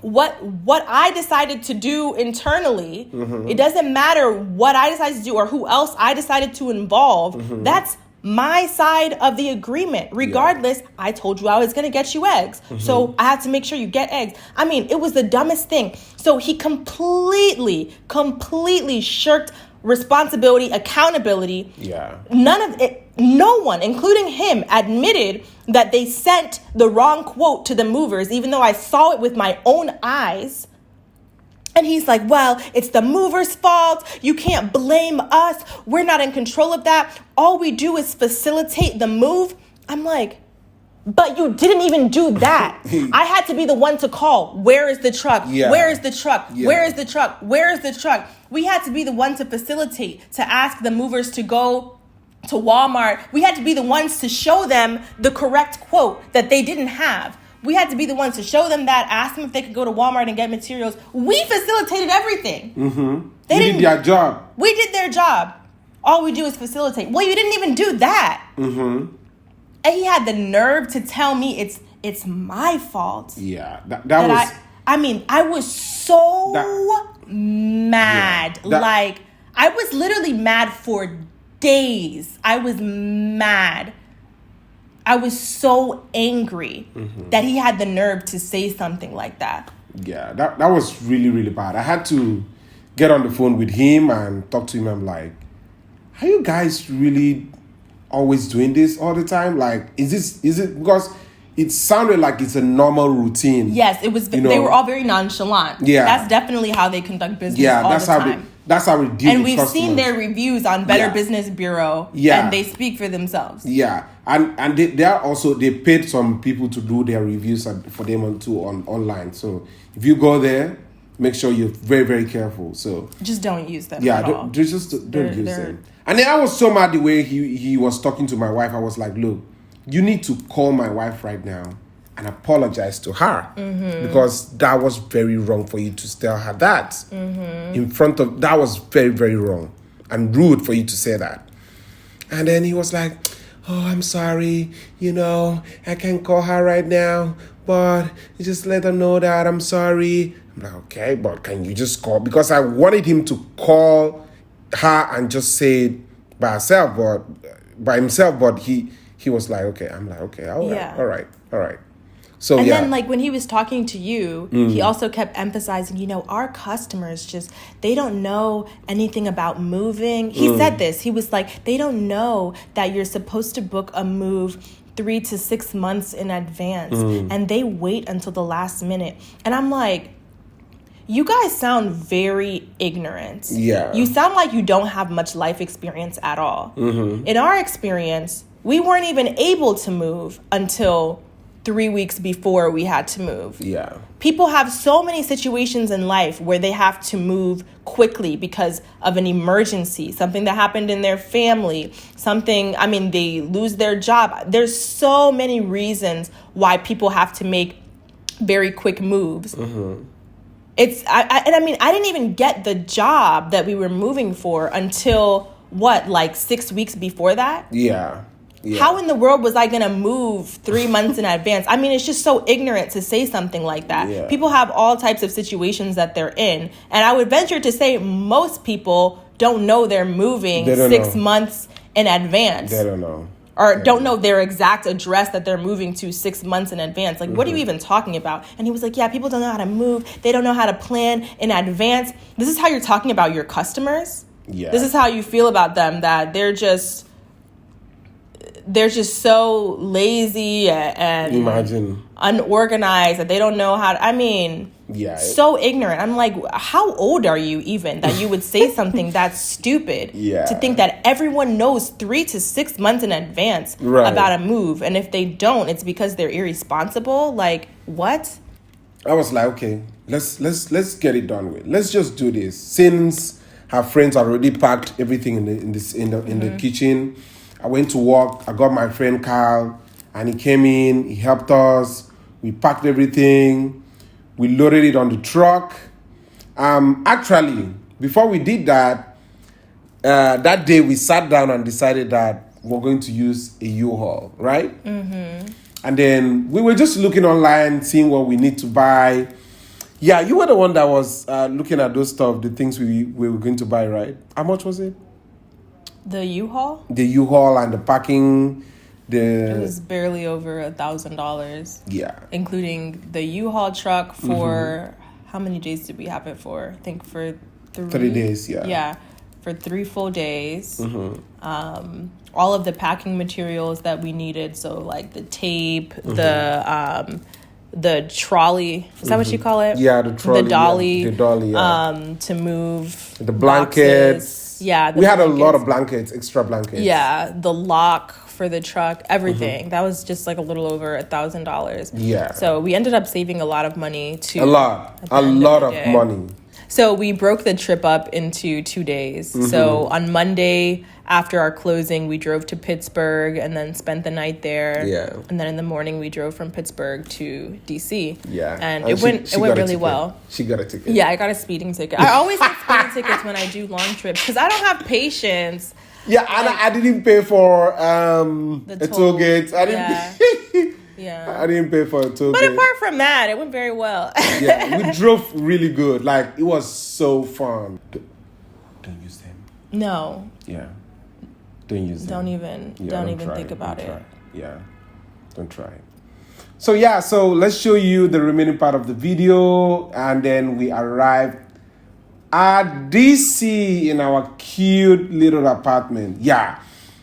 what I decided to do internally. Mm-hmm. It doesn't matter what I decided to do or who else I decided to involve. Mm-hmm. That's my side of the agreement. Regardless, I told you I was going to get you eggs. Mm-hmm. So I had to make sure you get eggs. I mean, it was the dumbest thing. So he completely shirked responsibility, accountability. Yeah. No one, including him, admitted that they sent the wrong quote to the movers, even though I saw it with my own eyes. And he's like, well, it's the movers' fault. You can't blame us. We're not in control of that. All we do is facilitate the move. I'm like, but you didn't even do that. I had to be the one to call. Where is the truck? Yeah. Where is the truck? Yeah. Where is the truck? Where is the truck? We had to be the one to facilitate, to ask the movers to go to Walmart. We had to be the ones to show them the correct quote that they didn't have. We had to be the ones to show them that, ask them if they could go to Walmart and get materials. We facilitated everything. Mm-hmm. They did their job. We did their job. All we do is facilitate. Well, you didn't even do that. Mm-hmm. And he had the nerve to tell me it's my fault. Yeah, that was. I was so mad. I was literally mad for days. I was mad. I was so angry that he had the nerve to say something like that. Yeah, that was really, really bad. I had to get on the phone with him and talk to him. I'm like, are you guys really always doing this all the time? Like, is it because it sounded like it's a normal routine? Yes, it was. They were all very nonchalant. Yeah, that's definitely how they conduct business. Yeah, all the time. That's how we deal. And we've seen their reviews on Better Business Bureau. Yeah, and they speak for themselves. Yeah, and they are also, they paid some people to do their reviews for them online. So if you go there, make sure you're very, very careful. So just don't use them. Yeah, don't use them. And then I was so mad the way he was talking to my wife. I was like, look, you need to call my wife right now and apologize to her because that was very wrong for you to tell her that in front of. That was very, very wrong and rude for you to say that. And then he was like, oh, I'm sorry. I can't call her right now, but just let her know that I'm sorry. I'm like, okay, but can you just call? Because I wanted him to call her and just say it by himself, but he was like, okay. I'm like, okay, all right. So and then like when he was talking to you, he also kept emphasizing, our customers they don't know anything about moving. He said this. He was like, they don't know that you're supposed to book a move 3 to 6 months in advance, and they wait until the last minute. And I'm like, you guys sound very ignorant. Yeah. You sound like you don't have much life experience at all. In our experience, we weren't even able to move until 3 weeks before we had to move. Yeah. People have so many situations in life where they have to move quickly because of an emergency, something that happened in their family, they lose their job. There's so many reasons why people have to make very quick moves. Mm-hmm. I didn't even get the job that we were moving for until 6 weeks before that? Yeah. How in the world was I going to move 3 months in advance? I mean, it's just so ignorant to say something like that. Yeah. People have all types of situations that they're in. And I would venture to say most people don't know they're moving 6 months in advance. They don't know. Or don't know their exact address that they're moving to 6 months in advance. Like, what are you even talking about? And he was like, yeah, people don't know how to move. They don't know how to plan in advance. This is how you're talking about your customers? Yeah. This is how you feel about them, that they're just so lazy and unorganized that they don't know how to, so ignorant. I'm like, how old are you even that you would say something that's stupid to think that everyone knows 3 to 6 months in advance about a move, and if they don't, it's because they're irresponsible? Like, what? I was like, okay, let's get it done with. Let's just do this. Since her friends already packed everything in the kitchen, I went to work. I got my friend Carl, and he came in. He helped us. We packed everything. We loaded it on the truck. Actually, before we did that, that day we sat down and decided that we're going to use a U-Haul, right? Mm-hmm. And then we were just looking online, seeing what we need to buy. Yeah, you were the one that was looking at those stuff, the things we were going to buy, right? How much was it? The U-Haul? The U-Haul and the packing. It was barely over $1,000. Yeah. Including the U-Haul truck for, how many days did we have it for? I think for 3 days, yeah. Yeah, for 3 full days. All of the packing materials that we needed, so like the tape, the trolley, is that what you call it? Yeah, the trolley. The dolly. Yeah, the dolly, yeah. To move the blankets. Boxes. Yeah, we had a lot of blankets, extra blankets. Yeah, the lock for the truck, everything. That was just like a little over $1,000. Yeah. So we ended up saving a lot of money too. A lot of money. So we broke the trip up into 2 days. So on Monday, after our closing, we drove to Pittsburgh and then spent the night there. Yeah. And then in the morning, we drove from Pittsburgh to D.C. Yeah. And it went really well. She got a ticket. Yeah, I got a speeding ticket. I always get speeding tickets when I do long trips because I don't have patience. Yeah, I didn't pay for a toll gate. I didn't Yeah. I didn't pay for a toll But gate. apart from that, it went very well. Yeah, we drove really good. Like, it was so fun. Don't use them. No. Yeah. Don't use them. Don't even think about it. Yeah. Don't try it. So let's show you the remaining part of the video, and then we arrived at DC in our cute little apartment. Yeah.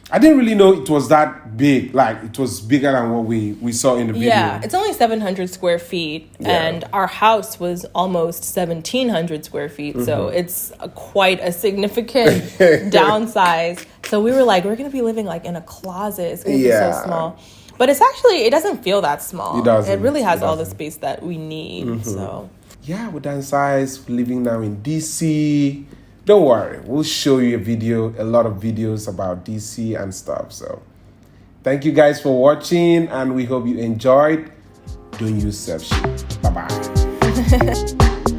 I didn't really know it was that big. Like, it was bigger than what we saw in the video. Yeah, it's only 700 square feet, and our house was almost 1,700 square feet. So it's quite a significant downsize. So we were like, we're going to be living like in a closet. It's going to be so small. But it doesn't feel that small. It doesn't. It really has all the space that we need. So yeah, we're downsized, living now in DC. Don't worry, we'll show you a lot of videos about DC and stuff. So thank you guys for watching, and we hope you enjoyed. Don't use self-shit. Bye-bye.